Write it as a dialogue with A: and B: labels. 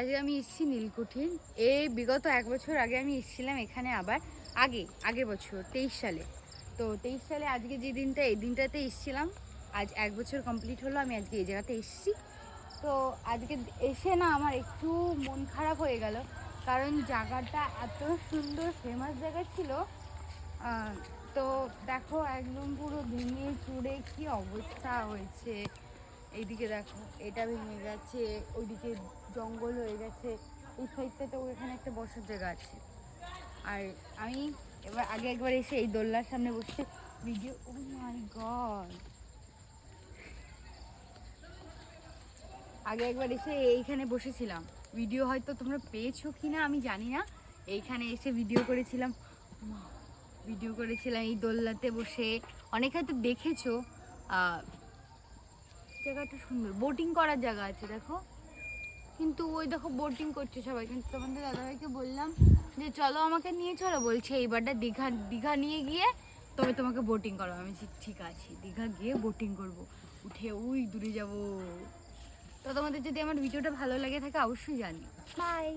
A: আজকে আমি এসেছি নীলকুঠি। এই বিগত 1 বছর আগে আমি এসেছিলাম এখানে, আবার আগের বছর 23 সালে। তো 23 সালে আজকে যে দিনটা, এই দিনটাতে এসেছিলাম। আজ 1 বছর কমপ্লিট হলো আমি আজকে এই জায়গাতে এসেছি। তো আজকে এসে না আমার একটু মন খারাপ হয়ে গেল, কারণ জায়গাটা এত সুন্দর ফেমাস জায়গা ছিল। তো দেখো একদম পুরো ভেঙে চুড়ে কি অবস্থা হয়েছে। এইদিকে দেখো এটা ভেঙে গেছে, ওইদিকে জঙ্গল হয়ে গেছে, এই সাইডটাতে ওইখানে একটা বসার জায়গা আছে। আর আমি এবার আগে একবার এসে এই দোলনার সামনে বসে ভিডিও, ও মাই গড, আগে একবার এসে এইখানে বসেছিলাম। ভিডিও হয়তো তোমরা পেয়েছো কি না আমি জানি না, এইখানে এসে ভিডিও করেছিলাম এই দোলনাতে বসে। অনেক হয়তো দেখেছো। জায়গাটা সুন্দর, বোটিং করার জায়গা আছে দেখো। কিন্তু ওই দেখো বোটিং করছে সবাই, কিন্তু তোমাদের দাদাভাইকে বললাম যে চলো আমাকে নিয়ে চলো, বলছে এইবারটা দীঘা নিয়ে গিয়ে তোমাকে বোটিং করো। আমি ঠিক আছে, দীঘা গিয়ে বোটিং করব, উঠে ওই দূরে যাব। তো তোমাদের যদি আমার ভিডিওটা ভালো লাগে থাকে অবশ্যই জানিও। বাই।